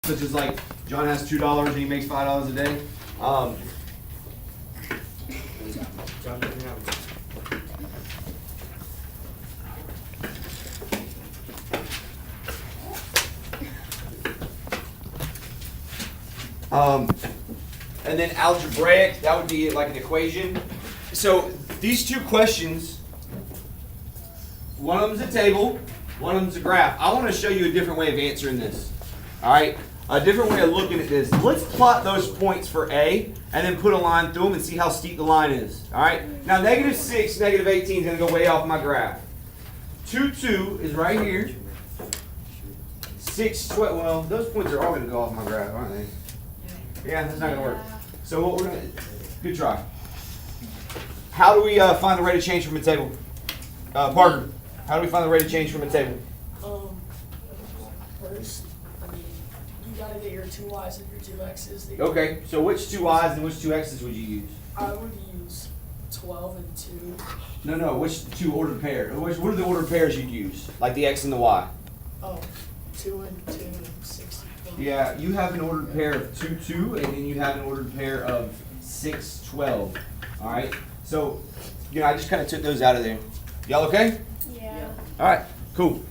such as like John has $2 and he makes $5 a day. John doesn't have it. And then algebraic, that would be like an equation. So these two questions, one of them's a table, one of them's a graph. I want to show you a different way of answering this. All right, a different way of looking at this. Let's plot those points for A and then put a line through them and see how steep the line is. All right, now -6, -18 is going to go way off my graph. 2, 2 is right here. 6, 12, well, those points are all going to go off my graph, aren't they? Yeah, that's not going to work. So what we're going to, good try. How do we find the rate of change from a table? Parker, how do we find the rate of change from a table? First, I mean, you gotta get your 2 y's and your 2 x's. Okay, so which 2 y's and which 2 x's would you use? I would use 12 and 2. No, which 2 ordered pair? What are the ordered pairs you'd use? Like the x and the y? Oh, 2 and 2, 64. Yeah, you have an ordered pair of 2, 2, and then you have an ordered pair of 6, 12. All right, so, I just kind of took those out of there. Y'all okay? Yeah. All right, cool.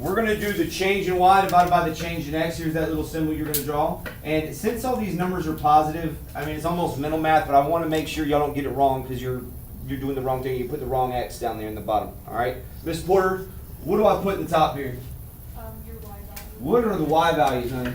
We're going to do the change in y divided by the change in x. Here's that little symbol you're going to draw. And since all these numbers are positive, I mean, it's almost mental math, but I want to make sure y'all don't get it wrong because you're doing the wrong thing. You put the wrong x down there in the bottom. All right? Miss Porter, what do I put in the top here? Your y value. What are the y values, honey?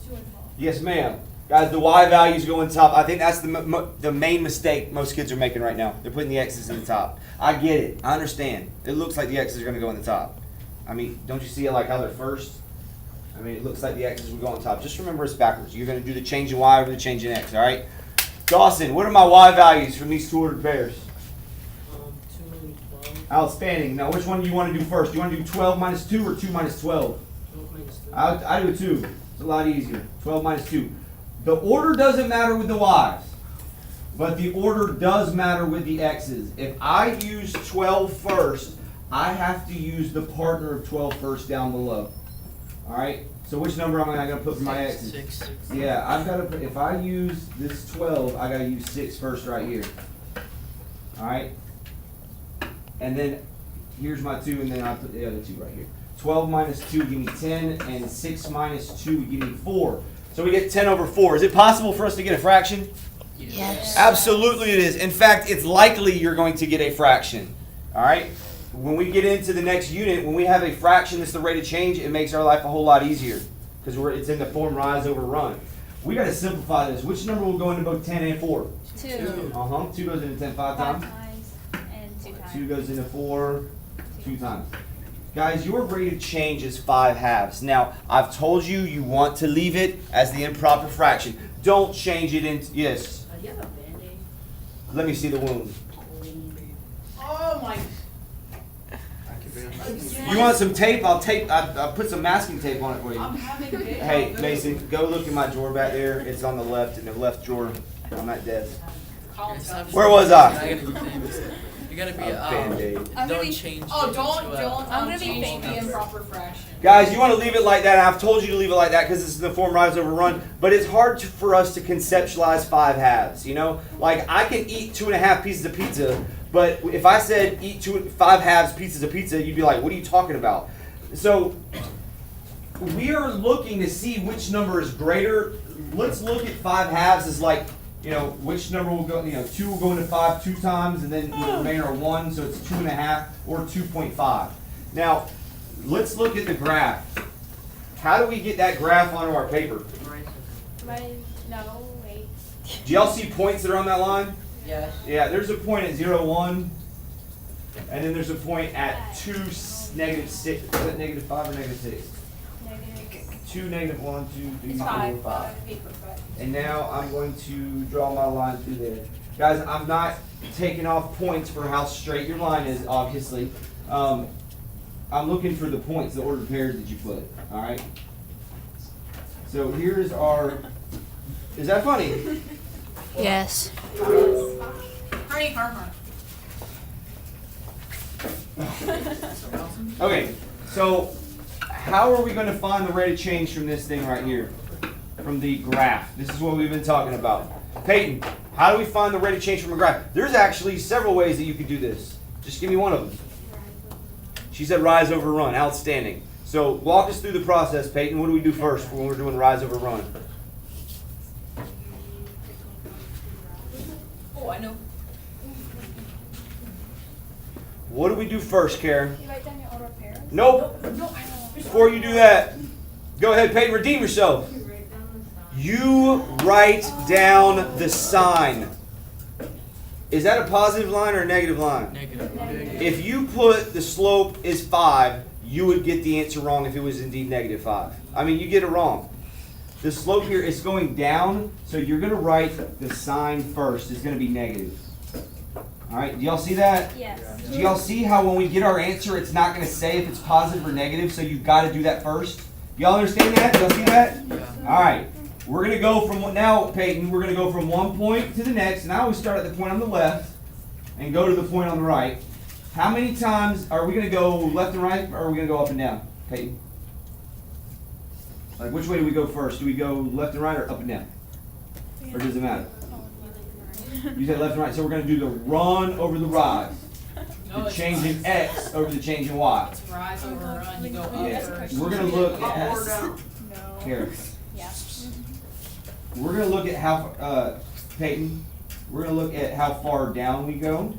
2 and 12. Yes, ma'am. Guys, the y values go in top. I think that's the main mistake most kids are making right now. They're putting the x's in the top. I get it. I understand. It looks like the x's are going to go in the top. I mean, don't you see it like how they're first? I mean, it looks like the x's will go on top. Just remember it's backwards. You're going to do the change in y over the change in x, all right? Dawson, what are my y values from these 2 ordered pairs? 2 and 12. Outstanding. Now, which one do you want to do first? Do you want to do 12 minus 2 or 2 minus 12? 12 minus 2. I do a 2. It's a lot easier. 12 minus 2. The order doesn't matter with the y's, but the order does matter with the x's. If I use 12 first, I have to use the partner of 12 first down below. All right? So which number am I going to put for my x's? 6. Yeah, I've got to put, if I use this 12, I got to use 6 first right here. All right? And then here's my 2, and then I put the other 2 right here. 12 minus 2 give me 10, and 6 minus 2 would give me 4. So we get 10 over 4. Is it possible for us to get a fraction? Yes. Absolutely it is. In fact, it's likely you're going to get a fraction. All right? When we get into the next unit, when we have a fraction that's the rate of change, it makes our life a whole lot easier because it's in the form rise over run. We got to simplify this. Which number will go into both 10 and 4? 2. 2 goes into 10 5 times. 5 times and 2 times. 2 goes into 4 2 times. Guys, your rate of change is 5 halves. Now, I've told you you want to leave it as the improper fraction. Don't change it into, yes. Do you have a Band-Aid? Let me see the wound. Oh my. You want some tape? I'll put some masking tape on it for you. I'm having a big. Hey, Mason, go look in my drawer back there. It's on the left, in the left drawer on that desk. Where was I? You gotta be Band-Aid. I'm gonna don't be- change. Oh, it don't I'm gonna be change famous. the improper fraction. Guys, you want to leave it like that. I've told you to leave it like that because this is the form rise over run. But it's hard for us to conceptualize 5 halves. You know, like I can eat 2.5 pieces of pizza, but if I said eat 5 halves pieces of pizza, you'd be like, "What are you talking about?" So we are looking to see which number is greater. Let's look at 5 halves as like, which number will go, 2 will go into 5 2 times, and then the remainder are 1, so it's 2.5 or 2.5. Now, let's look at the graph. How do we get that graph onto our paper? No, wait. Do y'all see points that are on that line? Yes. Yeah, there's a point at 0, 1, and then there's a point at 2, -6. Is that -5 or -6? 2, -1, 2, 3, It's 4, 5. 5. And now I'm going to draw my line through there. Guys, I'm not taking off points for how straight your line is, obviously. I'm looking for the points, the ordered pairs that you put, all right? So here's our, is that funny? Yes. Honey, Harmer. Okay, so how are we going to find the rate of change from this thing right here? From the graph. This is what we've been talking about. Peyton, how do we find the rate of change from a graph? There's actually several ways that you could do this. Just give me one of them. She said rise over run. Outstanding. So walk us through the process, Peyton. What do we do first when we're doing rise over run? Oh, I know. What do we do first, Karen? You write down your order of pairs? Nope. Before you do that, go ahead, Peyton, redeem yourself. You write down the sign. Is that a positive line or a negative line? Negative. If you put the slope is 5, you would get the answer wrong if it was indeed negative 5. I mean, you get it wrong. The slope here is going down, so you're going to write the sign first. It's going to be negative. All right, do y'all see that? Yes. Do y'all see how when we get our answer, it's not going to say if it's positive or negative, so you've got to do that first? Y'all understand that? Y'all see that? Yeah. All right. We're going to go from, now, Peyton, we're going to go from one point to the next, and I always start at the point on the left and go to the point on the right. How many times are we going to go left and right, or are we going to go up and down, Peyton? Like, which way do we go first? Do we go left and right or up and down? Or does it matter? You said left and right, so we're going to do the run over the rise. No, The it's change in rise. X over the change in Y. It's rise over run. You go up Yeah. first. We're going to look Up or at, down? No. here, Yeah. we're going to look at how, Peyton, we're going to look at how far down we go,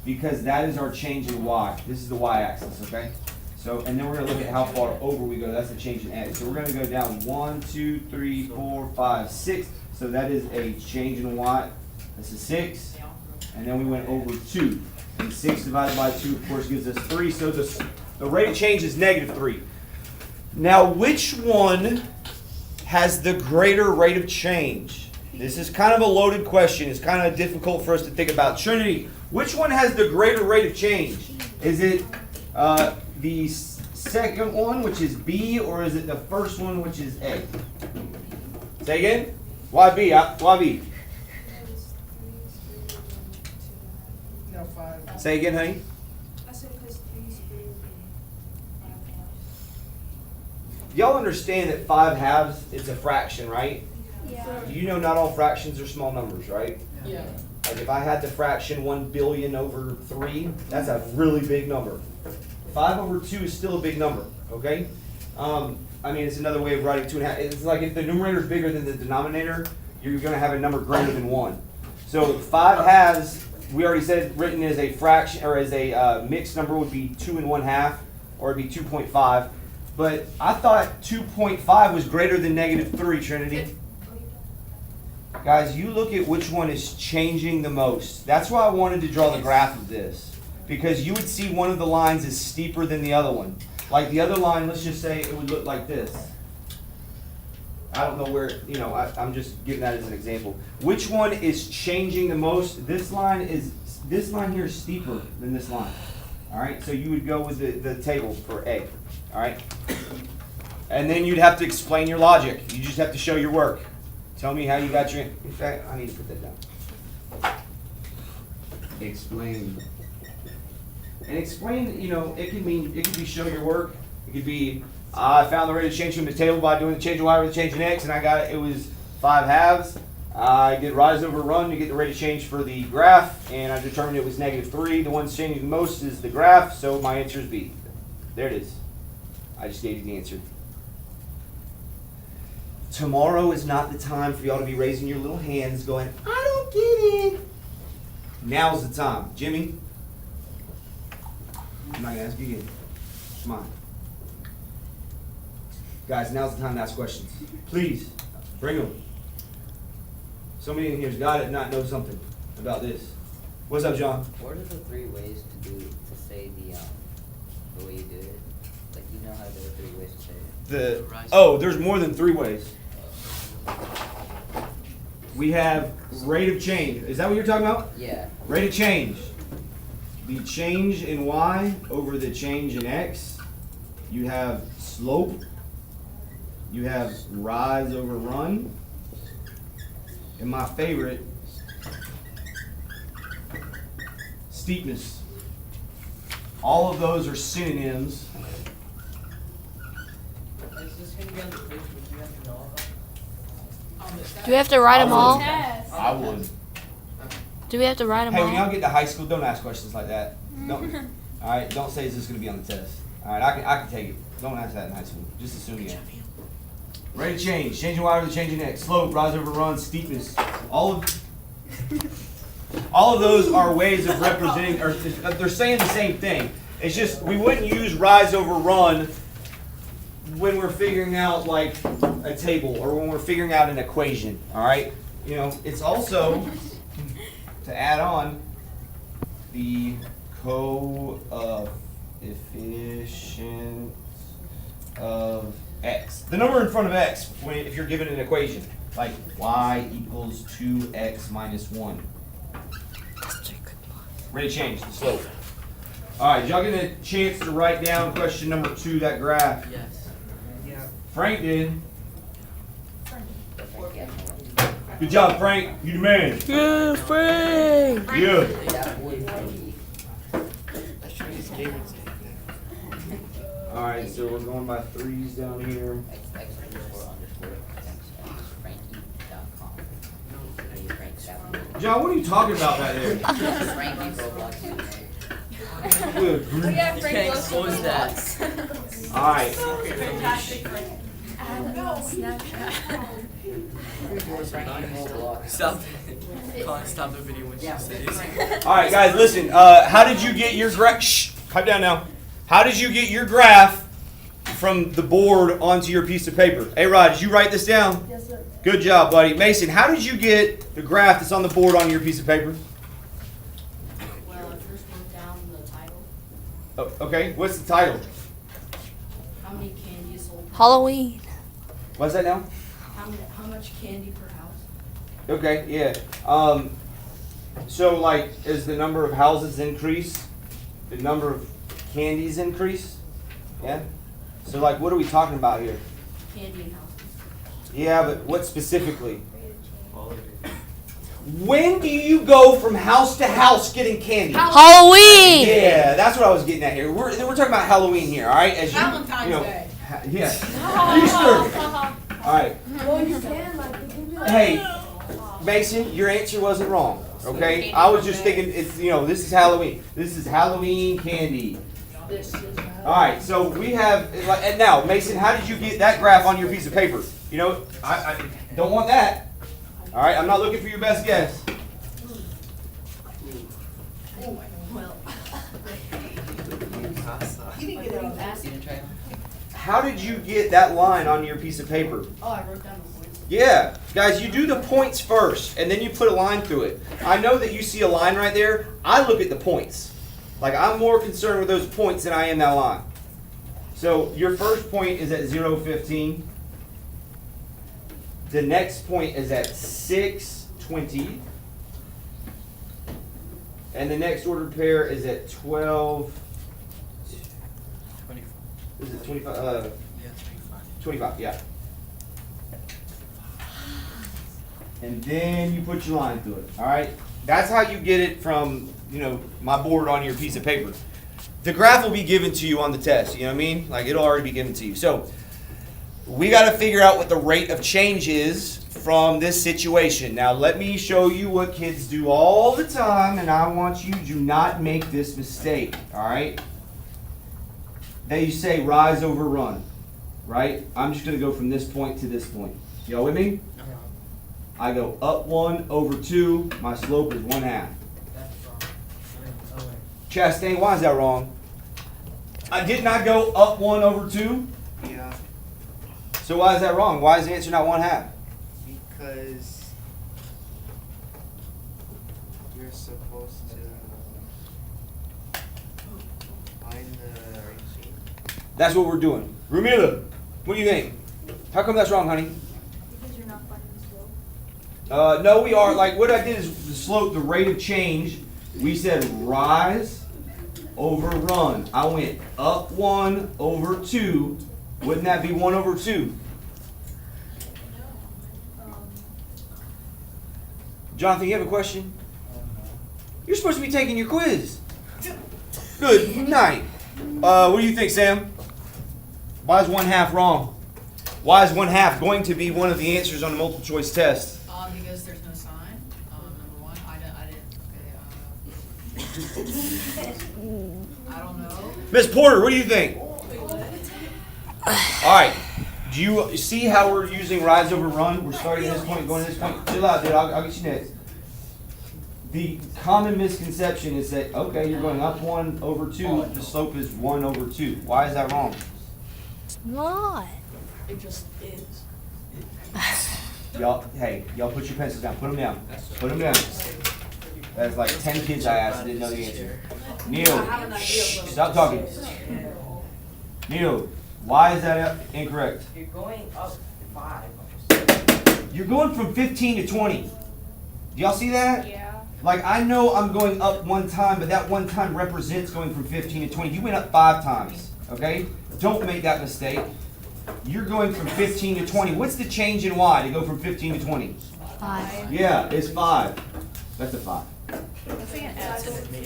because that is our change in Y. This is the Y axis, okay? So, and then we're going to look at how far over we go. That's the change in X. So we're going to go down 1, 2, 3, 4, 5, 6. So that is a change in Y. That's a 6. And then we went over 2. And 6 divided by 2, of course, gives us 3. So the rate of change is negative 3. Now, which one has the greater rate of change? This is kind of a loaded question. It's kind of difficult for us to think about. Trinity, which one has the greater rate of change? Is it the second one, which is B, or is it the first one, which is A? Say again? Why B? Why B? No, 5. Say again, honey? I said because 3 is bigger than 5 halves. Y'all understand that 5 halves is a fraction, right? Yeah. You know not all fractions are small numbers, right? Yeah. Like if I had the fraction 1 billion over 3, that's a really big number. 5 over 2 is still a big number, okay? I mean, it's another way of writing 2.5. It's like if the numerator is bigger than the denominator, you're going to have a number greater than 1. So 5 halves, we already said, written as a fraction or as a mixed number would be 2 1/2, or it'd be 2.5. But I thought 2.5 was greater than negative 3, Trinity. Guys, you look at which one is changing the most. That's why I wanted to draw the graph of this. Because you would see one of the lines is steeper than the other one. Like the other line, let's just say it would look like this. I don't know where, I'm just giving that as an example. Which one is changing the most? This line here is steeper than this line. All right, so you would go with the table for A. All right? And then you'd have to explain your logic. You just have to show your work. Tell me how you got your, in fact, I need to put that down. Explain. And explain, it could be show your work. It could be, I found the rate of change from the table by doing the change in Y with the change in X, and I got it was 5 halves. I did rise over run to get the rate of change for the graph, and I determined it was negative 3. The one that's changing the most is the graph, so my answer is B. There it is. I just gave you the answer. Tomorrow is not the time for y'all to be raising your little hands going, I don't get it. Now's the time. Jimmy? I'm not going to ask you again. Come on. Guys, now's the time to ask questions. Please, bring them. Somebody in here's got it, not know something about this. What's up, John? What are the 3 ways to say the way you do it? Like, you know how there are 3 ways to say it? There's more than 3 ways. We have rate of change. Is that what you're talking about? Yeah. Rate of change. The change in Y over the change in X. You have slope. You have rise over run. And my favorite, steepness. All of those are synonyms this gonna be on the quiz? Would we have to know about? On the side. Do we have to write them all? Test. I would. Do we have to write them Hey, when y'all all? get to high school, don't ask questions like that. Don't. All right, don't say is this going to be on the test. All right, I can take it. Don't ask that in high school. Just assume yeah. Rate of change, changing y over the changing x, slope, rise over run, steepness. All of those are ways of representing, or they're saying the same thing. It's just we wouldn't use rise over run when we're figuring out like a table or when we're figuring out an equation. All right, you know, it's also to add on the coefficient of x. The number in front of x if you're given an equation, like y equals 2x minus 1. Ready to change the slope. All right, y'all get a chance to write down question number 2, that graph. Yes. Frank did. But I can't know. Good job, Frank. You the man. Yeah, Frank. Yeah. That would be. All right, so we're going by 3s down here. x__frankie.com. Are you Frank Stafford? John, what are you talking about right there? Frankie Roblox username. Good Oh, grief. yeah, You Frank can't loves expose that. All right. Fantastic. Snapchat. Frankie Roblox. Stop the video when she says. All right, guys, listen. How did you get your graph? Shh, pipe down now. How did you get your graph from the board onto your piece of paper? Hey, Rod, did you write this down? Yes, sir. Good job, buddy. Mason, how did you get the graph that's on the board on your piece of paper? Well, I first wrote down the title. Oh, okay, what's the title? How many candy is sold? Halloween. What's that now? How much candy per house? Okay, yeah. So, like, as the number of houses increase, the number of candies increase? Yeah? So, like, what are we talking about here? Candy in houses. Yeah, but what specifically? When do you go from house to house getting candy? Halloween. Yeah, that's what I was getting at here. We're talking about Halloween here, all right? As you, Valentine's Day. Yeah. Easter. All right. Well, you can, like, you can do it. Hey, Mason, your answer wasn't wrong. Okay, I was just thinking it's this is Halloween. This is Halloween candy. This is. All right, so we have and now Mason, how did you get that graph on your piece of paper? You know, I don't want that. All right, I'm not looking for your best guess. Well. You didn't get it on that. You didn't try it? How did you get that line on your piece of paper? Oh, I wrote down the points. Yeah, guys, you do the points first, and then you put a line through it. I know that you see a line right there. I look at the points. Like, I'm more concerned with those points than I am that line. So, your first point is at 0:15. The next point is at 6:20. And the next ordered pair is at 12. 25. Is it 25? Yeah, 25. 25, yeah. And then you put your line through it, all right? That's how you get it from, my board on your piece of paper. The graph will be given to you on the test, you know what I mean? Like, it'll already be given to you. So, we got to figure out what the rate of change is from this situation. Now, let me show you what kids do all the time, and I want you to not make this mistake, all right? They say rise over run, right? I'm just going to go from this point to this point. Y'all with me? I go up 1 over 2. My slope is 1/2. That's wrong. Oh, wait. Chastain, why is that wrong? I did not go up 1 over 2. Yeah, So why is that wrong? Why is the answer not 1/2? because you're supposed to find the ratio. That's what we're doing. Rumila, what do you think? How come that's wrong, honey? Because you're not finding the slope. No, we are. Like, what I did is the slope, the rate of change. We said rise over run. I went up 1 over 2. Wouldn't that be 1 over 2? Jonathan, you have a question? You're supposed to be taking your quiz. Good night. What do you think, Sam? Why is 1/2 wrong? Why is 1/2 going to be one of the answers on the multiple choice test? Because there's no sign, number one, I don't know. Miss Porter, what do you think? All right. Do you see how we're using rise over run? We're starting at this point, going to this point. Chill out, dude. I'll get you next. The common misconception is that, okay, you're going up 1 over 2. The slope is 1 over 2. Why is that wrong? It's not. It just is. Y'all put your pencils down. Put them down. Put them down. That's like 10 kids I asked and didn't know the answer. Neil, stop talking. Neil, why is that incorrect? You're going up 5. You're going from 15 to 20. Do y'all see that? Yeah. Like, I know I'm going up 1 time, but that 1 time represents going from 15 to 20. You went up 5 times, okay? Don't make that mistake. You're going from 15 to 20. What's the change in y to go from 15 to 20? 5. Yeah, it's 5. That's a 5.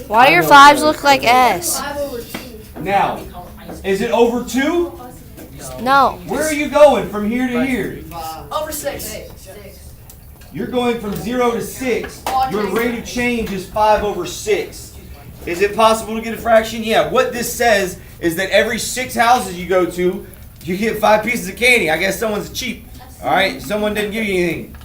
Why do your 5s look like S? 5 over 2. Now, is it over 2? No. Where are you going from here to here? Over 6. You're going from 0 to 6. Your rate of change is 5 over 6. Is it possible to get a fraction? Yeah. What this says is that every 6 houses you go to, you get 5 pieces of candy. I guess someone's cheap. All right? Someone didn't give you anything.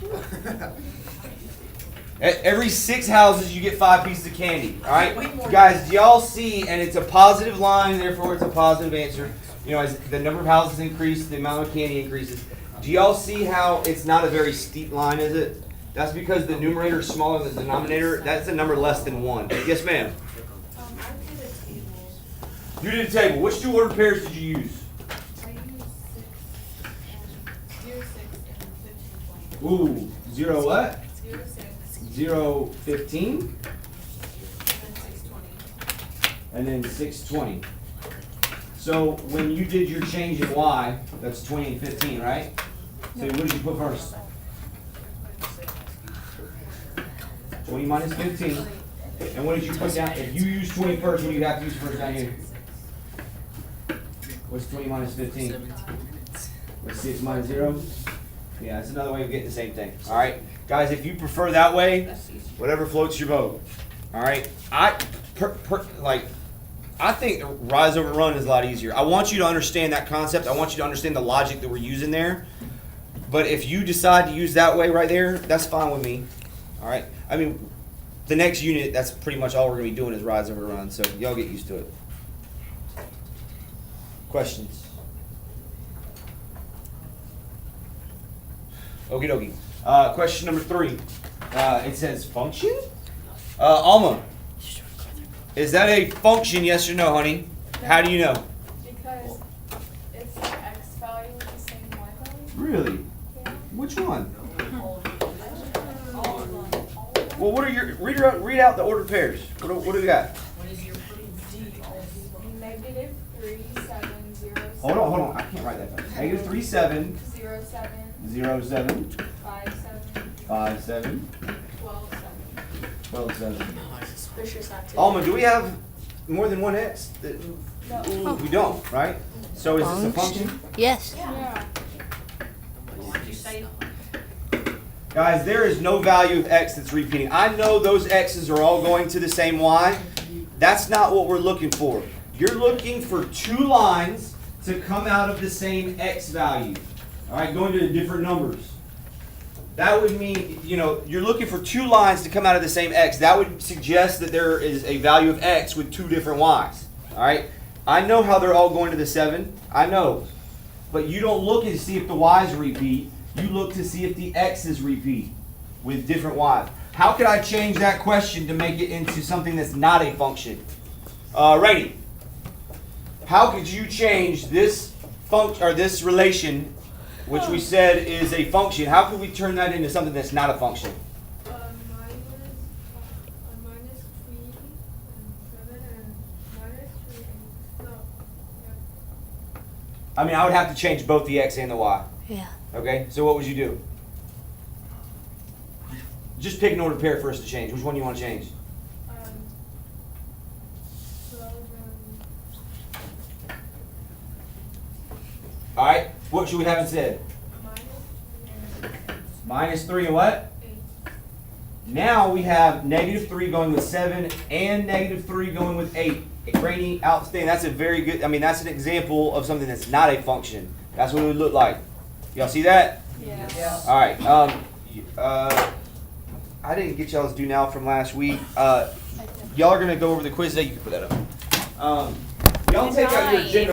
At every 6 houses, you get 5 pieces of candy. All right? Guys, do y'all see, and it's a positive line, therefore it's a positive answer. You know, as the number of houses increase, the amount of candy increases. Do y'all see how it's not a very steep line, is it? That's because the numerator is smaller than the denominator. That's a number less than 1. Yes, ma'am. I did a table. You did a table. Which 2 ordered pairs did you use? I used 6 and 0, 6, and 15, 20. Ooh, 0 what? 0, 6, 0, 15, and 6, 20. and then 6, 20. So when you did your change in y, that's 20 and 15, right? So what did you put first? 20 minus 15. And what did you put down? If you use 20 first, what do you have to use first down here? What's 20 minus 15? What's 6 minus 0? Yeah, that's another way of getting the same thing. All right, guys, if you prefer that way, whatever floats your boat. All right, I think rise over run is a lot easier. I want you to understand that concept. I want you to understand the logic that we're using there. But if you decide to use that way right there, that's fine with me. All right. I mean, the next unit, that's pretty much all we're gonna be doing is rise over run. So y'all get used to it. Questions? Okie dokie. Question number 3. It says function? Alma, is that a function, yes or no, honey? How do you know? Because it's the X value with the same Y value. Really? Yeah. Which one? All of them. Well, what are your read out the ordered pairs? What do we got? What is your D? Negative 3, 7, 0, 7. Hold on. I can't write that fast. Negative 3, 7, 0, 7, 0, 7, 5, 7, 5, 7, 12, 7. 12, 7. Suspicious activity. Alma, do we have more than one X? No. We don't, right? So is this a function? Yes. Yeah. What did you say? Guys, there is no value of X that's repeating. I know those X's are all going to the same Y. That's not what we're looking for. You're looking for 2 lines to come out of the same X value. All right, going to different numbers. That would mean, you're looking for 2 lines to come out of the same X. That would suggest that there is a value of X with 2 different Y's. All right, I know how they're all going to the 7. I know. But you don't look to see if the Y's repeat. You look to see if the X's repeat with different Y's. How could I change that question to make it into something that's not a function? Rainey, how could you change this function or this relation, which we said is a function? How could we turn that into something that's not a function? Minus 3 and 7 and minus 3 and so, yeah. I mean, I would have to change both the X and the Y. Yeah. Okay, so what would you do? Just pick an ordered pair first to change. Which one do you want to change? 12 and All right, What should we have instead? Minus 3 and what? Now we have -3 going with 7 and -3 going with 8. Rainy, outstanding. That's a very good, I mean, that's an example of something that's not a function. That's what it would look like. Y'all see that? Yeah. All right. I didn't get y'all's do now from last week. Y'all are going to go over the quiz today. You can put that up. Y'all take out your Nice. general.